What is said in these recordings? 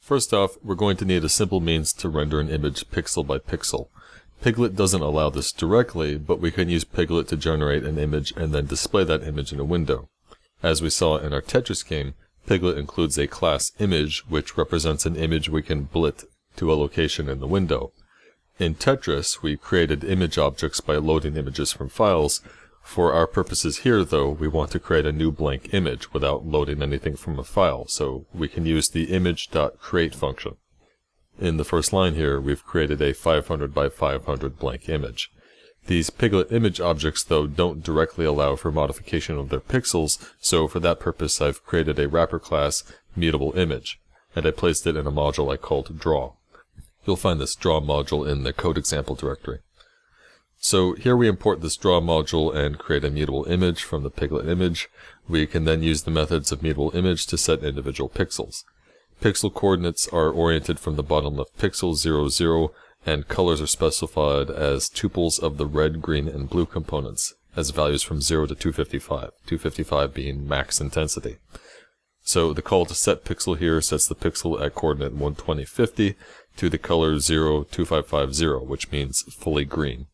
First off, we're going to need a simple means to render an image pixel by pixel. Piglit doesn't allow this directly, but we can use Piglit to generate an image and then display that image in a window. As we saw in our Tetris game, Piglit includes a class image, which represents an image we can blit to a location in the window. In Tetris, we created image objects by loading images from files. For our purposes here, though, we want to create a new blank image without loading anything from a file, so we can use the image.create function. In the first line here, we've created a 500 by 500 blank image. These Piglit image objects, though, don't directly allow for modification of their pixels, so for that purpose I've created a wrapper class, mutable image, and I placed it in a module I called draw. You'll find this draw module in the code example directory. So here we import this draw module and create a mutable image from the Piglit image. We can then use the methods of mutable image to set individual pixels. Pixel coordinates are oriented from the bottom left pixel 0, 0, and colors are specified as tuples of the red, green, and blue components, as values from 0 to 255, 255 being max intensity. So the call to set pixel here sets the pixel at coordinate 12050 to the color 02550, which means fully green.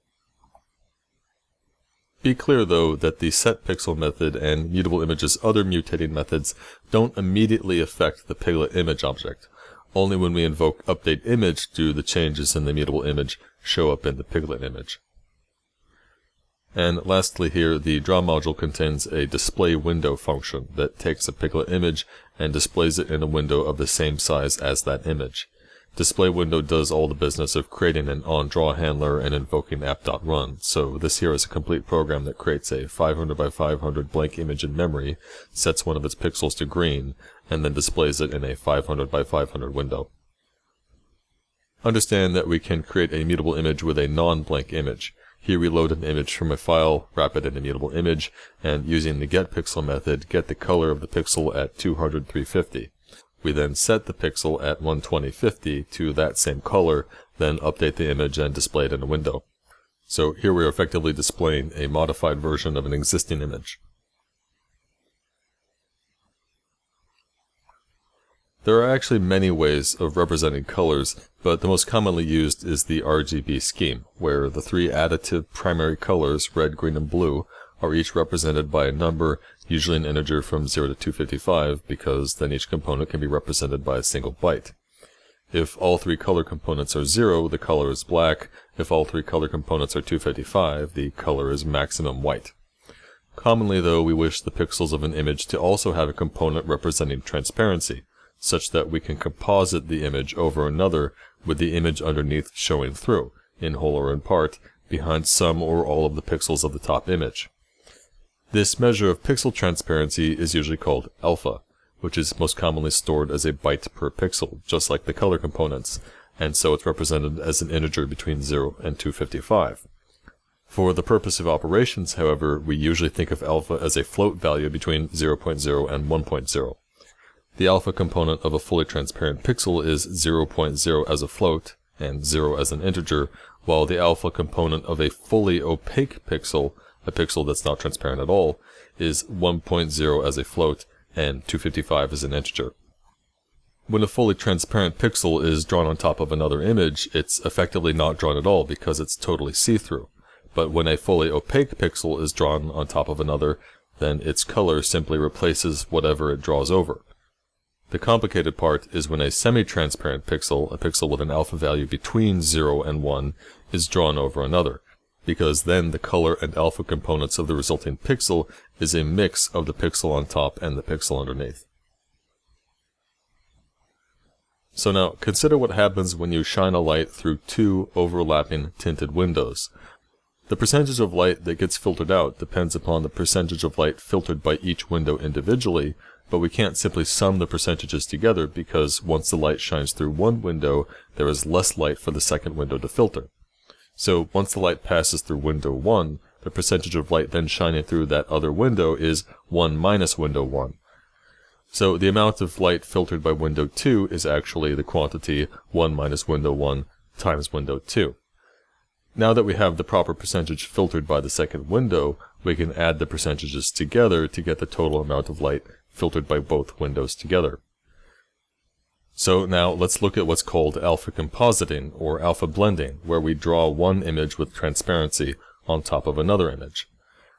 Be clear, though, that the setPixel method and mutable image's other mutating methods don't immediately affect the Piglit image object. Only when we invoke updateImage do the changes in the mutable image show up in the Piglit image. And lastly here, the draw module contains a display window function that takes a Piglit image and displays it in a window of the same size as that image. Display window does all the business of creating an onDraw handler and invoking app.run, so this here is a complete program that creates a 500 by 500 blank image in memory, sets one of its pixels to green, and then displays it in a 500 by 500 window. Understand that we can create a mutable image with a non-blank image. Here we load an image from a file, wrap it in a mutable image, and using the getPixel method, get the color of the pixel at 200/350. We then set the pixel at 120/50 to that same color, then update the image and display it in a window. So here we are effectively displaying a modified version of an existing image. There are actually many ways of representing colors, but the most commonly used is the RGB scheme, where the three additive primary colors, red, green, and blue, are each represented by a number, usually an integer from 0 to 255, because then each component can be represented by a single byte. If all three color components are 0, the color is black. If all three color components are 255, the color is maximum white. Commonly, though, we wish the pixels of an image to also have a component representing transparency, such that we can composite the image over another with the image underneath showing through, in whole or in part, behind some or all of the pixels of the top image. This measure of pixel transparency is usually called alpha, which is most commonly stored as a byte per pixel, just like the color components, and so it's represented as an integer between 0 and 255. For the purpose of operations, however, we usually think of alpha as a float value between 0.0 and 1.0. The alpha component of a fully transparent pixel is 0.0 as a float and 0 as an integer, while the alpha component of a fully opaque pixel, a pixel that's not transparent at all, is 1.0 as a float and 255 as an integer. When a fully transparent pixel is drawn on top of another image, it's effectively not drawn at all because it's totally see-through. But when a fully opaque pixel is drawn on top of another, then its color simply replaces whatever it draws over. The complicated part is when a semi-transparent pixel, a pixel with an alpha value between 0 and 1, is drawn over another, because then the color and alpha components of the resulting pixel is a mix of the pixel on top and the pixel underneath. So now, consider what happens when you shine a light through two overlapping tinted windows. The percentage of light that gets filtered out depends upon the percentage of light filtered by each window individually, but we can't simply sum the percentages together because once the light shines through one window, there is less light for the second window to filter. So once the light passes through window 1, the percentage of light then shining through that other window is 1 minus window 1. So the amount of light filtered by window 2 is actually the quantity 1 minus window 1 times window 2. Now that we have the proper percentage filtered by the second window, we can add the percentages together to get the total amount of light filtered by both windows together. So now let's look at what's called alpha compositing or alpha blending, where we draw one image with transparency on top of another image.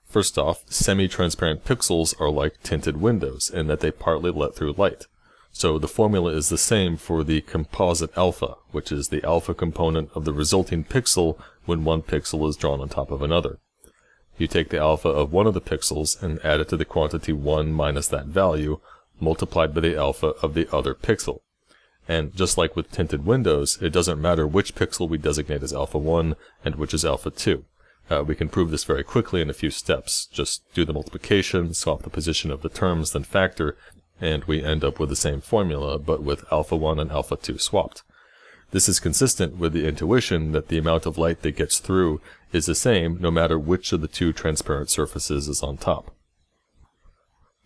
First off, semi-transparent pixels are like tinted windows in that they partly let through light. So the formula is the same for the composite alpha, which is the alpha component of the resulting pixel when one pixel is drawn on top of another. You take the alpha of one of the pixels and add it to the quantity 1 minus that value, multiplied by the alpha of the other pixel. And just like with tinted windows, it doesn't matter which pixel we designate as alpha 1 and which is alpha 2. We can prove this very quickly in a few steps. Just do the multiplication, swap the position of the terms, then factor, and we end up with the same formula, but with alpha 1 and alpha 2 swapped. This is consistent with the intuition that the amount of light that gets through is the same no matter which of the two transparent surfaces is on top.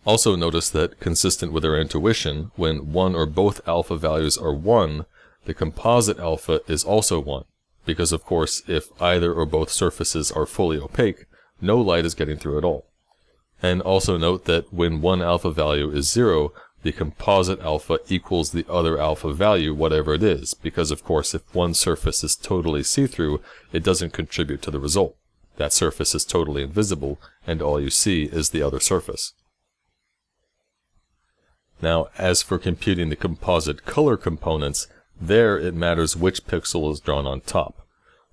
Also notice that, consistent with our intuition, when one or both alpha values are 1, the composite alpha is also 1, because of course if either or both surfaces are fully opaque, no light is getting through at all. And also note that when one alpha value is 0, the composite alpha equals the other alpha value, whatever it is, because of course if one surface is totally see-through, it doesn't contribute to the result. That surface is totally invisible, and all you see is the other surface. Now, as for computing the composite color components, there it matters which pixel is drawn on top.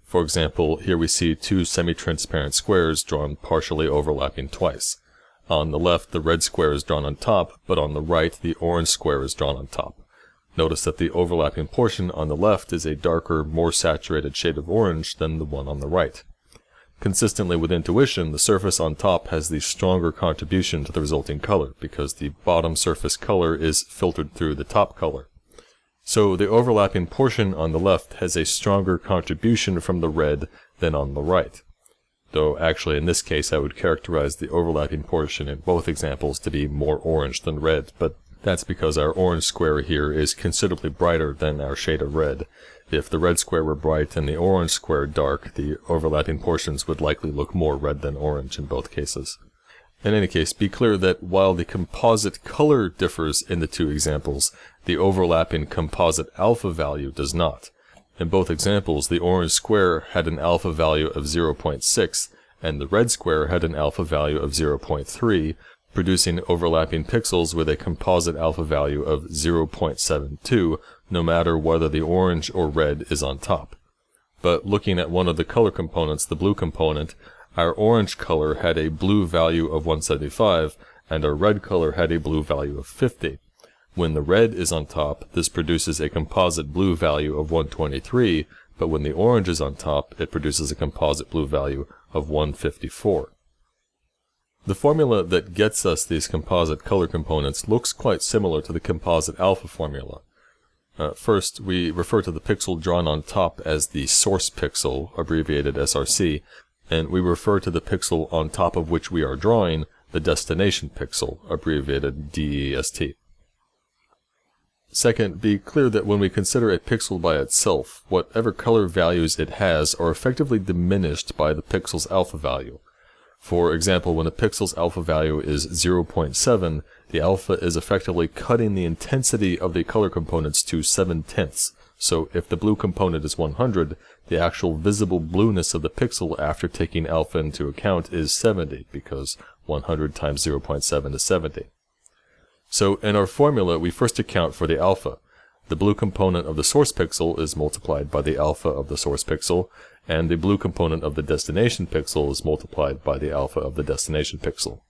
For example, here we see two semi-transparent squares drawn partially overlapping twice. On the left, the red square is drawn on top, but on the right, the orange square is drawn on top. Notice that the overlapping portion on the left is a darker, more saturated shade of orange than the one on the right. Consistently with intuition, the surface on top has the stronger contribution to the resulting color, because the bottom surface color is filtered through the top color. So the overlapping portion on the left has a stronger contribution from the red than on the right. Though actually in this case I would characterize the overlapping portion in both examples to be more orange than red, but that's because our orange square here is considerably brighter than our shade of red. If the red square were bright and the orange square dark, the overlapping portions would likely look more red than orange in both cases. In any case, be clear that while the composite color differs in the two examples, the overlapping composite alpha value does not. In both examples, the orange square had an alpha value of 0.6, and the red square had an alpha value of 0.3, producing overlapping pixels with a composite alpha value of 0.72, no matter whether the orange or red is on top. But looking at one of the color components, the blue component, our orange color had a blue value of 175, and our red color had a blue value of 50. When the red is on top, this produces a composite blue value of 123, but when the orange is on top, it produces a composite blue value of 154. The formula that gets us these composite color components looks quite similar to the composite alpha formula. First, we refer to the pixel drawn on top as the source pixel, abbreviated SRC, and we refer to the pixel on top of which we are drawing the destination pixel, abbreviated DEST. Second, be clear that when we consider a pixel by itself, whatever color values it has are effectively diminished by the pixel's alpha value. For example, when a pixel's alpha value is 0.7, the alpha is effectively cutting the intensity of the color components to 7/10. So if the blue component is 100, the actual visible blueness of the pixel after taking alpha into account is 70, because 100 times 0.7 is 70. So in our formula, we first account for the alpha. The blue component of the source pixel is multiplied by the alpha of the source pixel, and the blue component of the destination pixel is multiplied by the alpha of the destination pixel.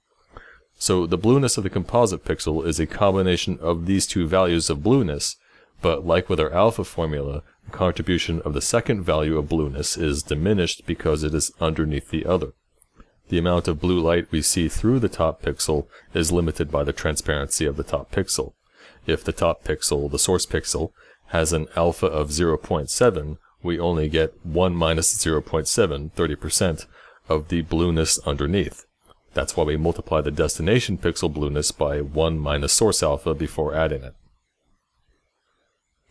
So the blueness of the composite pixel is a combination of these two values of blueness, but like with our alpha formula, the contribution of the second value of blueness is diminished because it is underneath the other. The amount of blue light we see through the top pixel is limited by the transparency of the top pixel. If the top pixel, the source pixel, has an alpha of 0.7, we only get 1 minus 0.7, 30%, of the blueness underneath. That's why we multiply the destination pixel blueness by 1 minus source alpha before adding it.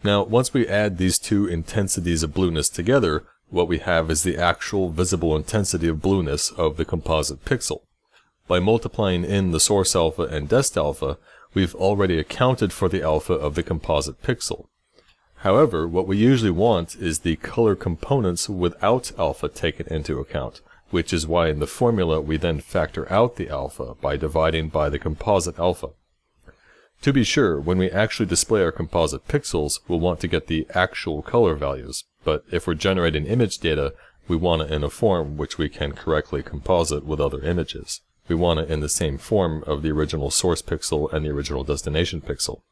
Now, once we add these two intensities of blueness together, what we have is the actual visible intensity of blueness of the composite pixel. By multiplying in the source alpha and dest alpha, we've already accounted for the alpha of the composite pixel. However, what we usually want is the color components without alpha taken into account, which is why in the formula we then factor out the alpha by dividing by the composite alpha. To be sure, when we actually display our composite pixels, we'll want to get the actual color values, but if we're generating image data, we want it in a form which we can correctly composite with other images. We want it in the same form of the original source pixel and the original destination pixel.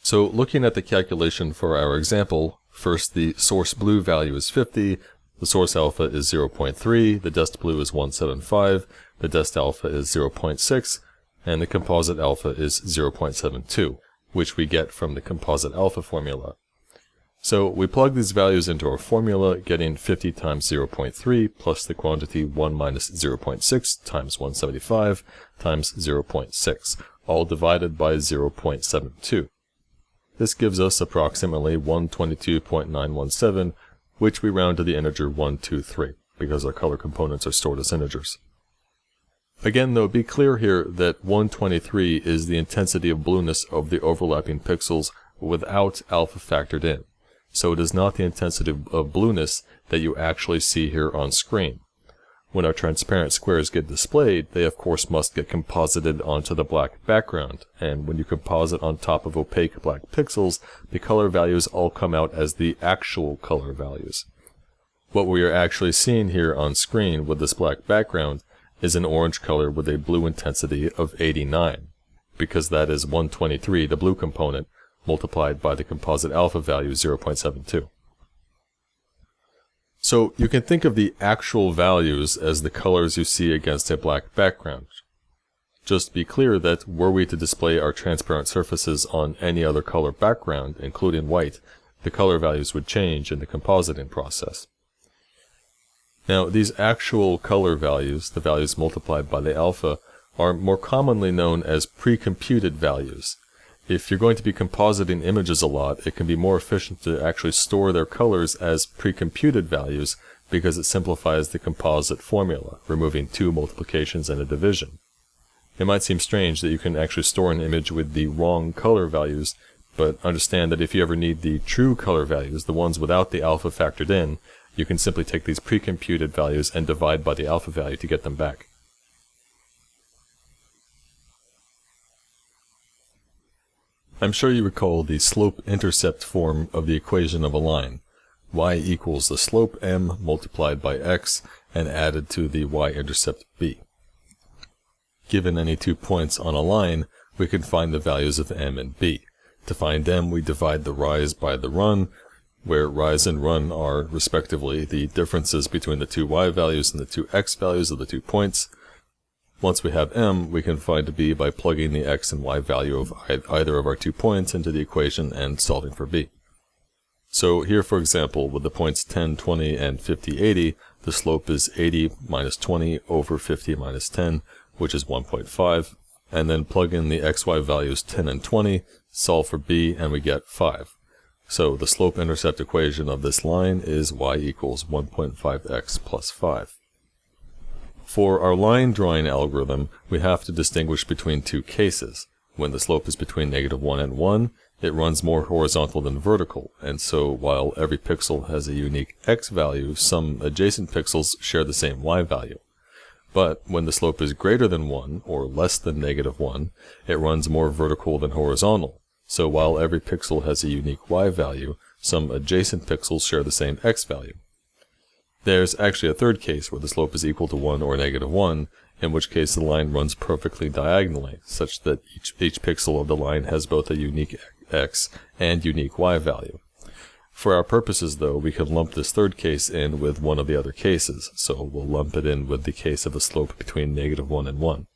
So looking at the calculation for our example, first the source blue value is 50, the source alpha is 0.3, the dest blue is 175, the dest alpha is 0.6, and the composite alpha is 0.72, which we get from the composite alpha formula. So we plug these values into our formula, getting 50 times 0.3 plus the quantity 1 minus 0.6 times 175 times 0.6, all divided by 0.72. This gives us approximately 122.917, which we round to the integer 123, because our color components are stored as integers. Again though, be clear here that 123 is the intensity of blueness of the overlapping pixels without alpha factored in. So it is not the intensity of blueness that you actually see here on screen. When our transparent squares get displayed, they of course must get composited onto the black background, and when you composite on top of opaque black pixels, the color values all come out as the actual color values. What we are actually seeing here on screen with this black background is an orange color with a blue intensity of 89, because that is 123, the blue component, multiplied by the composite alpha value 0.72. So you can think of the actual values as the colors you see against a black background. Just be clear that were we to display our transparent surfaces on any other color background, including white, the color values would change in the compositing process. Now, these actual color values, the values multiplied by the alpha, are more commonly known as pre-computed values. If you're going to be compositing images a lot, it can be more efficient to actually store their colors as pre-computed values because it simplifies the composite formula, removing two multiplications and a division. It might seem strange that you can actually store an image with the wrong color values, but understand that if you ever need the true color values, the ones without the alpha factored in, you can simply take these pre-computed values and divide by the alpha value to get them back. I'm sure you recall the slope-intercept form of the equation of a line. Y equals the slope m multiplied by x and added to the y-intercept b. Given any 2 points on a line, we can find the values of m and b. To find m, we divide the rise by the run, where rise and run are, respectively, the differences between the two y values and the two x values of the 2 points. Once we have m, we can find b by plugging the x and y value of either of our 2 points into the equation and solving for b. So here, for example, with the points 10, 20, and 50, 80, the slope is 80 minus 20 over 50 minus 10, which is 1.5, and then plug in the xy values 10 and 20, solve for b, and we get 5. So the slope-intercept equation of this line is y equals 1.5x plus 5. For our line drawing algorithm, we have to distinguish between two cases. When the slope is between -1 and 1, it runs more horizontal than vertical, and so while every pixel has a unique x value, some adjacent pixels share the same y value. But when the slope is greater than 1, or less than -1, it runs more vertical than horizontal. So while every pixel has a unique y value, some adjacent pixels share the same x value. There's actually a third case where the slope is equal to 1 or -1, in which case the line runs perfectly diagonally, such that each pixel of the line has both a unique x and unique y value. For our purposes, though, we can lump this third case in with one of the other cases, so we'll lump it in with the case of a slope between -1 and 1.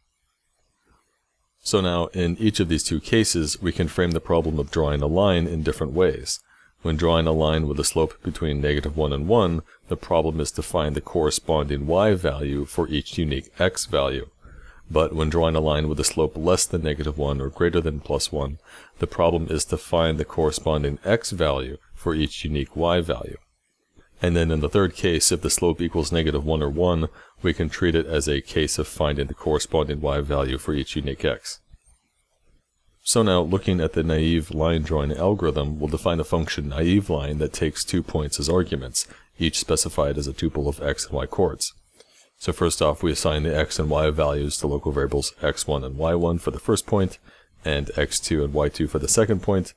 So now, in each of these two cases, we can frame the problem of drawing a line in different ways. When drawing a line with a slope between -1 and 1, the problem is to find the corresponding y value for each unique x value. But when drawing a line with a slope less than -1 or greater than +1, the problem is to find the corresponding x value for each unique y value. And then in the third case, if the slope equals -1 or 1, we can treat it as a case of finding the corresponding y value for each unique x. So now, looking at the naive line drawing algorithm, we'll define a function naive line that takes 2 points as arguments, each specified as a tuple of x and y coords. So first off, we assign the x and y values to local variables x1 and y1 for the first point, and x2 and y2 for the second point.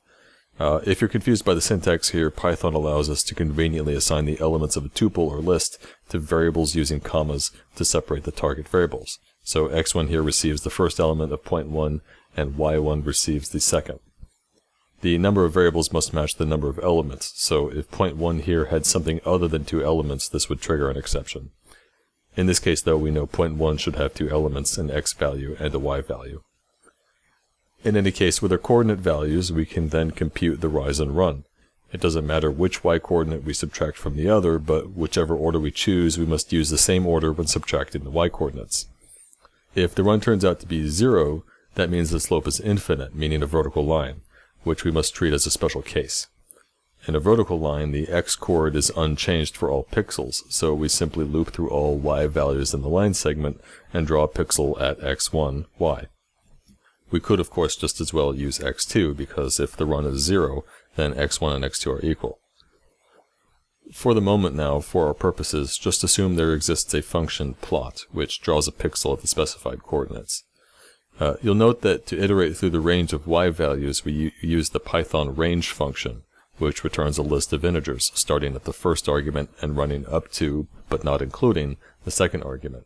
If you're confused by the syntax here, Python allows us to conveniently assign the elements of a tuple or list to variables using commas to separate the target variables. So x1 here receives the first element of point 1, and y1 receives the second. The number of variables must match the number of elements, so if point 1 here had something other than 2 elements, this would trigger an exception. In this case though, we know point 1 should have 2 elements, an x value and a y value. In any case, with our coordinate values, we can then compute the rise and run. It doesn't matter which y coordinate we subtract from the other, but whichever order we choose, we must use the same order when subtracting the y coordinates. If the run turns out to be 0, that means the slope is infinite, meaning a vertical line, which we must treat as a special case. In a vertical line, the x-chord is unchanged for all pixels, so we simply loop through all y values in the line segment and draw a pixel at x1, y. We could of course just as well use x2, because if the run is 0, then x1 and x2 are equal. For the moment now, for our purposes, just assume there exists a function plot, which draws a pixel at the specified coordinates. You'll note that to iterate through the range of y values, we use the Python range function, which returns a list of integers, starting at the first argument and running up to, but not including, the second argument.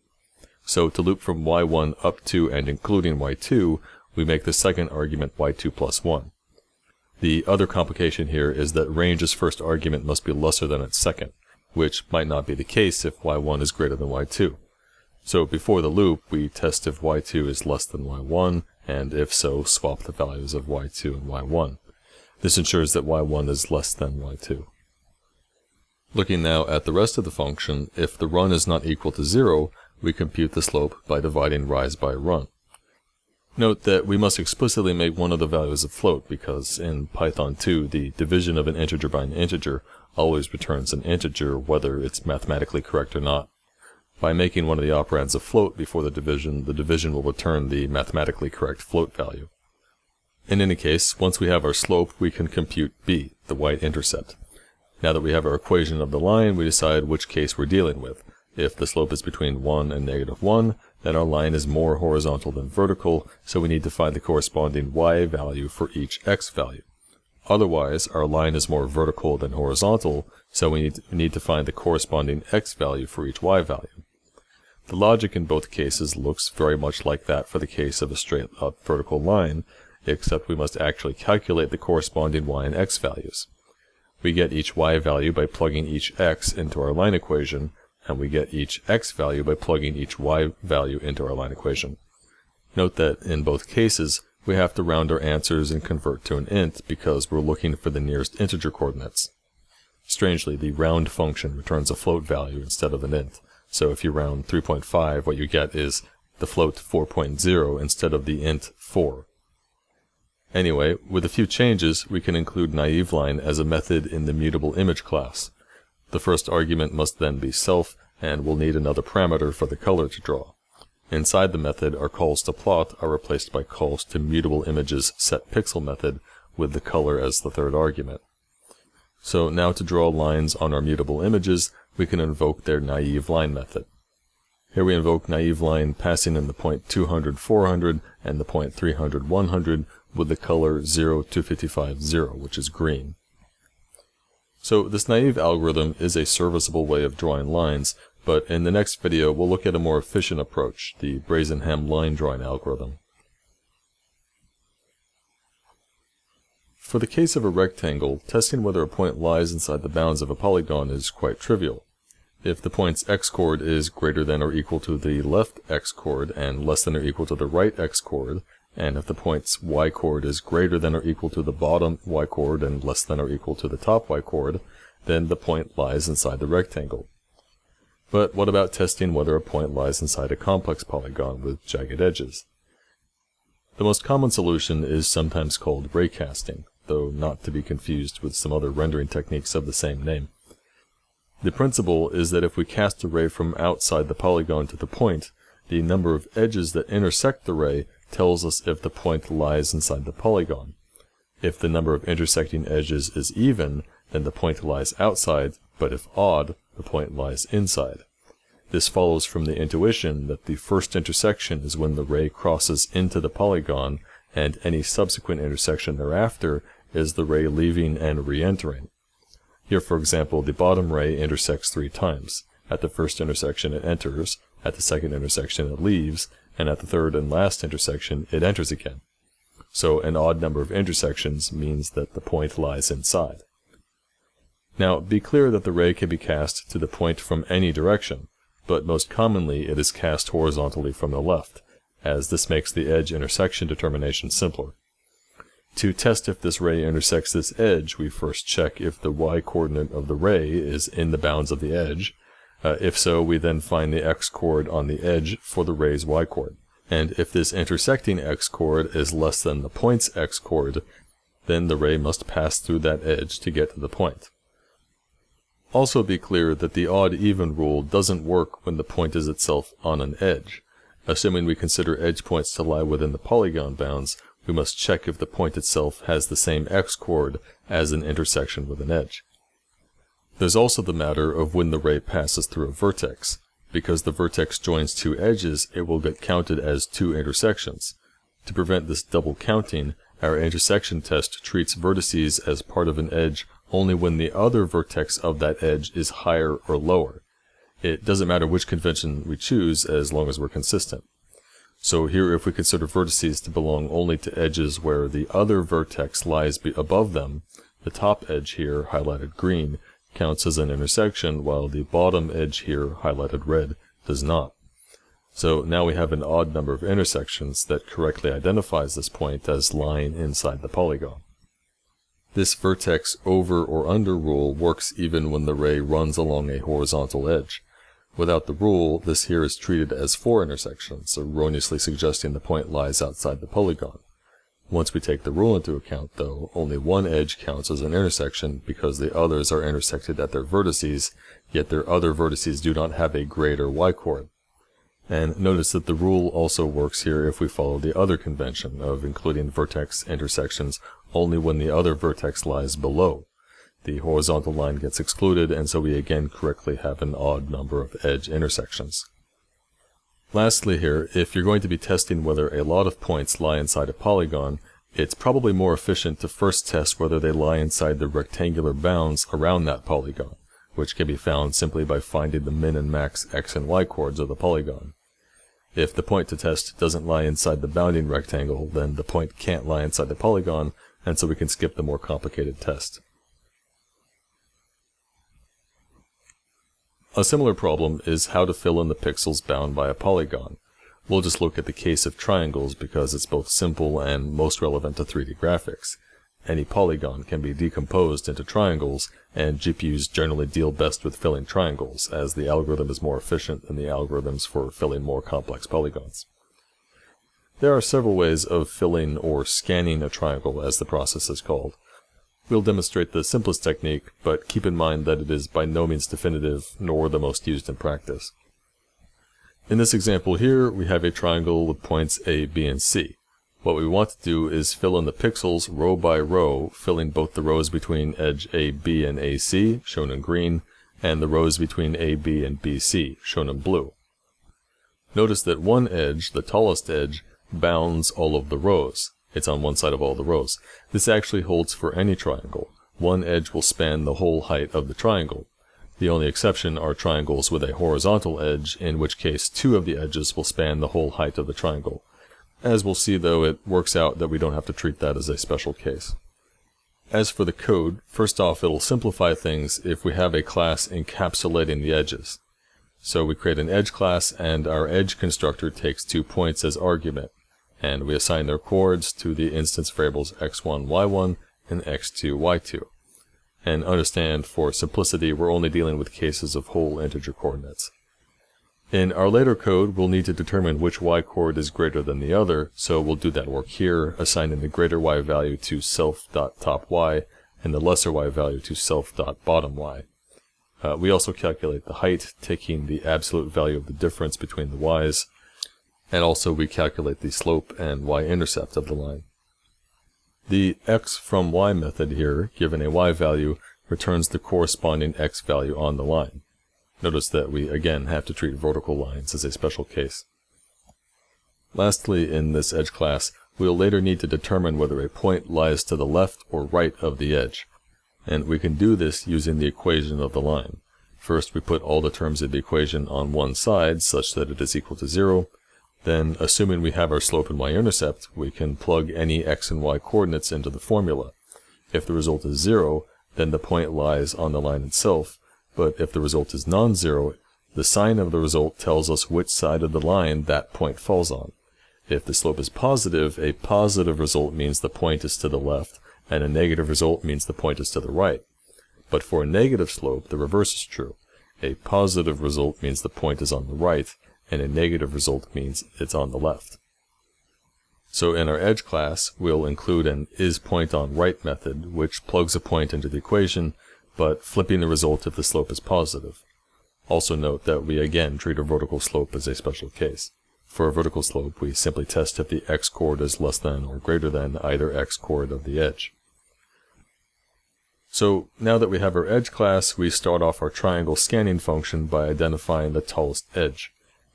So to loop from y1 up to and including y2, we make the second argument y2 plus 1. The other complication here is that range's first argument must be lesser than its second, which might not be the case if y1 is greater than y2. So before the loop, we test if y2 is less than y1, and if so, swap the values of y2 and y1. This ensures that y1 is less than y2. Looking now at the rest of the function, if the run is not equal to 0, we compute the slope by dividing rise by run. Note that we must explicitly make one of the values a float, because in Python 2, the division of an integer by an integer always returns an integer, whether it's mathematically correct or not. By making one of the operands a float before the division will return the mathematically correct float value. In any case, once we have our slope, we can compute b, the y-intercept. Now that we have our equation of the line, we decide which case we're dealing with. If the slope is between 1 and -1, then our line is more horizontal than vertical, so we need to find the corresponding y value for each x value. Otherwise, our line is more vertical than horizontal, so we need to find the corresponding x value for each y value. The logic in both cases looks very much like that for the case of a straight up vertical line, except we must actually calculate the corresponding y and x values. We get each y value by plugging each x into our line equation, and we get each x value by plugging each y value into our line equation. Note that in both cases, we have to round our answers and convert to an int because we're looking for the nearest integer coordinates. Strangely, the round function returns a float value instead of an int, so if you round 3.5, what you get is the float 4.0 instead of the int 4. Anyway, with a few changes, we can include naiveLine as a method in the mutable image class. The first argument must then be self, and we'll need another parameter for the color to draw. Inside the method, our calls to plot are replaced by calls to mutable images setPixel method with the color as the third argument. So now to draw lines on our mutable images, we can invoke their naiveLine method. Here we invoke naiveLine passing in the point 200, 400 and the point 300, 100 with the color 0, 255, 0, which is green. So this naive algorithm is a serviceable way of drawing lines, but in the next video we'll look at a more efficient approach, the Brazenham line drawing algorithm. For the case of a rectangle, testing whether a point lies inside the bounds of a polygon is quite trivial. If the point's x-chord is greater than or equal to the left x-chord and less than or equal to the right x-chord, and if the point's y-chord is greater than or equal to the bottom y-chord and less than or equal to the top y-chord, then the point lies inside the rectangle. But what about testing whether a point lies inside a complex polygon with jagged edges? The most common solution is sometimes called raycasting, though not to be confused with some other rendering techniques of the same name. The principle is that if we cast a ray from outside the polygon to the point, the number of edges that intersect the ray tells us if the point lies inside the polygon. If the number of intersecting edges is even, then the point lies outside, but if odd, the point lies inside. This follows from the intuition that the first intersection is when the ray crosses into the polygon, and any subsequent intersection thereafter is the ray leaving and re-entering. Here, for example, the bottom ray intersects 3 times. At the first intersection it enters, at the second intersection it leaves, and at the third and last intersection it enters again. So an odd number of intersections means that the point lies inside. Now, be clear that the ray can be cast to the point from any direction, but most commonly it is cast horizontally from the left, as this makes the edge intersection determination simpler. To test if this ray intersects this edge, we first check if the y-coordinate of the ray is in the bounds of the edge. If so, we then find the x-chord on the edge for the ray's y-chord. And if this intersecting x-chord is less than the point's x-chord, then the ray must pass through that edge to get to the point. Also be clear that the odd-even rule doesn't work when the point is itself on an edge. Assuming we consider edge points to lie within the polygon bounds, we must check if the point itself has the same x-chord as an intersection with an edge. There's also the matter of when the ray passes through a vertex. Because the vertex joins 2 edges, it will get counted as 2 intersections. To prevent this double counting, our intersection test treats vertices as part of an edge only when the other vertex of that edge is higher or lower. It doesn't matter which convention we choose as long as we're consistent. So here, if we consider vertices to belong only to edges where the other vertex lies above them, the top edge here, highlighted green, counts as an intersection, while the bottom edge here, highlighted red, does not. So now we have an odd number of intersections that correctly identifies this point as lying inside the polygon. This vertex over or under rule works even when the ray runs along a horizontal edge. Without the rule, this here is treated as 4 intersections, erroneously suggesting the point lies outside the polygon. Once we take the rule into account, though, only one edge counts as an intersection because the others are intersected at their vertices, yet their other vertices do not have a greater y-chord. And notice that the rule also works here if we follow the other convention of including vertex intersections only when the other vertex lies below. The horizontal line gets excluded, and so we again correctly have an odd number of edge intersections. Lastly here, if you're going to be testing whether a lot of points lie inside a polygon, it's probably more efficient to first test whether they lie inside the rectangular bounds around that polygon, which can be found simply by finding the min and max x and y chords of the polygon. If the point to test doesn't lie inside the bounding rectangle, then the point can't lie inside the polygon, and so we can skip the more complicated test. A similar problem is how to fill in the pixels bound by a polygon. We'll just look at the case of triangles because it's both simple and most relevant to 3D graphics. Any polygon can be decomposed into triangles, and GPUs generally deal best with filling triangles, as the algorithm is more efficient than the algorithms for filling more complex polygons. There are several ways of filling or scanning a triangle, as the process is called. We'll demonstrate the simplest technique, but keep in mind that it is by no means definitive, nor the most used in practice. In this example here, we have a triangle with points A, B, and C. What we want to do is fill in the pixels row by row, filling both the rows between edge AB and AC, shown in green, and the rows between AB and BC, shown in blue. Notice that one edge, the tallest edge, bounds all of the rows. It's on one side of all the rows. This actually holds for any triangle. One edge will span the whole height of the triangle. The only exception are triangles with a horizontal edge, in which case 2 of the edges will span the whole height of the triangle. As we'll see though, it works out that we don't have to treat that as a special case. As for the code, first off it'll simplify things if we have a class encapsulating the edges. So we create an edge class, and our edge constructor takes 2 points as argument, and we assign their chords to the instance variables x1, y1, and x2, y2. And understand, for simplicity, we're only dealing with cases of whole integer coordinates. In our later code, we'll need to determine which y chord is greater than the other, so we'll do that work here, assigning the greater y value to self.top y, and the lesser y value to self.bottom y. We also calculate the height, taking the absolute value of the difference between the y's, and also we calculate the slope and y-intercept of the line. The x from y method here, given a y value, returns the corresponding x value on the line. Notice that we again have to treat vertical lines as a special case. Lastly, in this edge class, we'll later need to determine whether a point lies to the left or right of the edge. And we can do this using the equation of the line. First, we put all the terms of the equation on one side such that it is equal to 0. Then, assuming we have our slope and y-intercept, we can plug any x and y coordinates into the formula. If the result is 0, then the point lies on the line itself, but if the result is non-zero, the sign of the result tells us which side of the line that point falls on. If the slope is positive, a positive result means the point is to the left, and a negative result means the point is to the right. But for a negative slope, the reverse is true. A positive result means the point is on the right, and a negative result means it's on the left. So in our edge class, we'll include an isPointOnRight method, which plugs a point into the equation, but flipping the result if the slope is positive. Also note that we again treat a vertical slope as a special case. For a vertical slope, we simply test if the x-chord is less than or greater than either x-chord of the edge. So now that we have our edge class, we start off our triangle scanning function by identifying the tallest edge.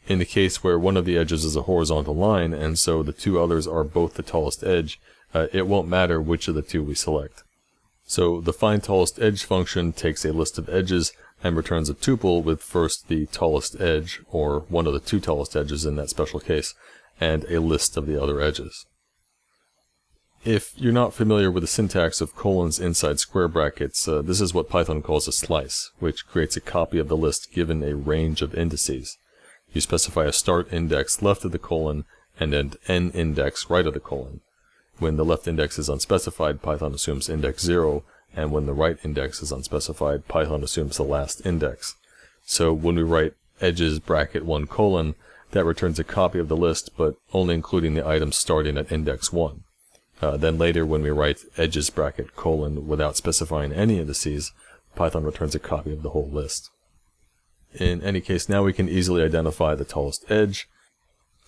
In the case where one of the edges is a horizontal line, and so the two others are both the tallest edge, it won't matter which of the two we select. So the findTallestEdge function takes a list of edges and returns a tuple with first the tallest edge, or one of the two tallest edges in that special case, and a list of the other edges. If you're not familiar with the syntax of colons inside square brackets, this is what Python calls a slice, which creates a copy of the list given a range of indices. You specify a start index left of the colon and an end index right of the colon. When the left index is unspecified, Python assumes index 0, and when the right index is unspecified, Python assumes the last index. So when we write edges bracket 1 colon, that returns a copy of the list, but only including the items starting at index 1. Then later when we write edges bracket colon without specifying any indices, Python returns a copy of the whole list. In any case, now we can easily identify the tallest edge.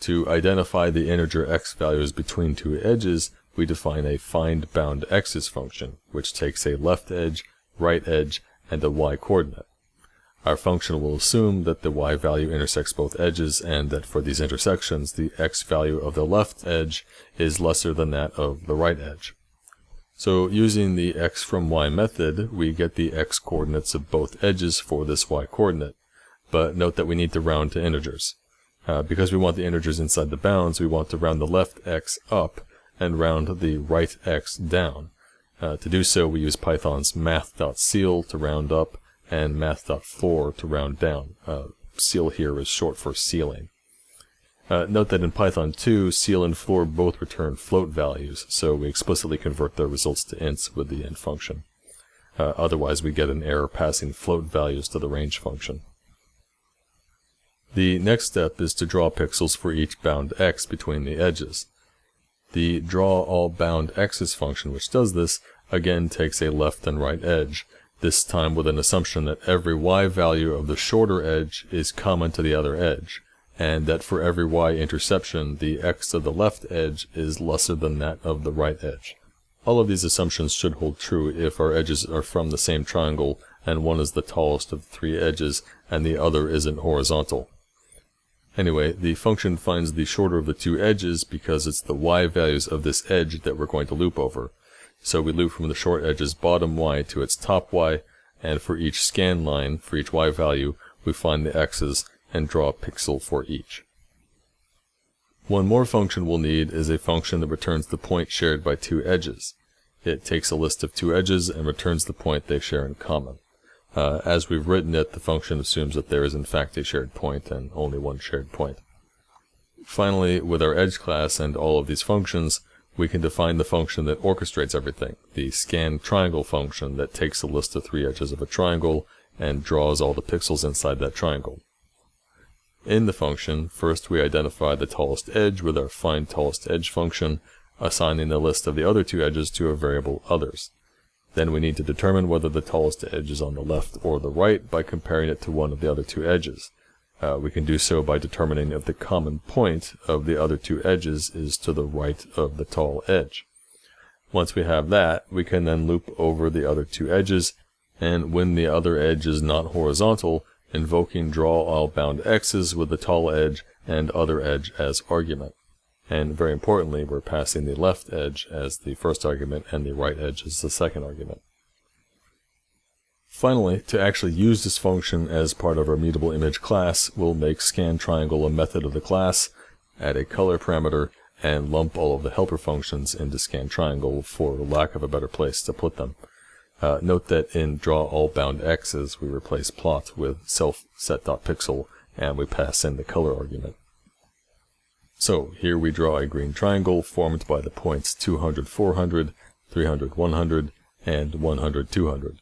To identify the integer x values between two edges, we define a findBoundX's function, which takes a left edge, right edge, and a y coordinate. Our function will assume that the y value intersects both edges, and that for these intersections, the x value of the left edge is lesser than that of the right edge. So using the x from y method, we get the x coordinates of both edges for this y coordinate. But note that we need to round to integers. Because we want the integers inside the bounds, we want to round the left x up and round the right x down. To do so, we use Python's math.ceil to round up and math.floor to round down. Ceil here is short for ceiling. Note that in Python 2, ceil and floor both return float values, so we explicitly convert their results to ints with the int function. Otherwise, we get an error passing float values to the range function. The next step is to draw pixels for each bound x between the edges. The drawAllBoundX's function, which does this, again takes a left and right edge, this time with an assumption that every y value of the shorter edge is common to the other edge, and that for every y interception, the x of the left edge is lesser than that of the right edge. All of these assumptions should hold true if our edges are from the same triangle, and one is the tallest of the three edges, and the other isn't horizontal. Anyway, the function finds the shorter of the two edges because it's the y values of this edge that we're going to loop over. So we loop from the short edge's bottom y to its top y, and for each scan line, for each y value, we find the x's and draw a pixel for each. One more function we'll need is a function that returns the point shared by two edges. It takes a list of two edges and returns the point they share in common. As we've written it, the function assumes that there is in fact a shared point and only one shared point. Finally, with our edge class and all of these functions, we can define the function that orchestrates everything, the scanTriangle function that takes a list of three edges of a triangle and draws all the pixels inside that triangle. In the function, first we identify the tallest edge with our findTallestEdge function, assigning the list of the other two edges to a variable others. Then we need to determine whether the tallest edge is on the left or the right by comparing it to one of the other two edges. We can do so by determining if the common point of the other two edges is to the right of the tall edge. Once we have that, we can then loop over the other two edges, and when the other edge is not horizontal, invoking draw all bound x's with the tall edge and other edge as argument. And very importantly, we're passing the left edge as the first argument and the right edge as the second argument. Finally, to actually use this function as part of our mutable image class, we'll make scanTriangle a method of the class, add a color parameter, and lump all of the helper functions into scanTriangle for lack of a better place to put them. Note that in draw all bound x's, we replace plot with self_set.pixel, and we pass in the color argument. So here we draw a green triangle formed by the points 200, 400, 300, 100, and 100, 200.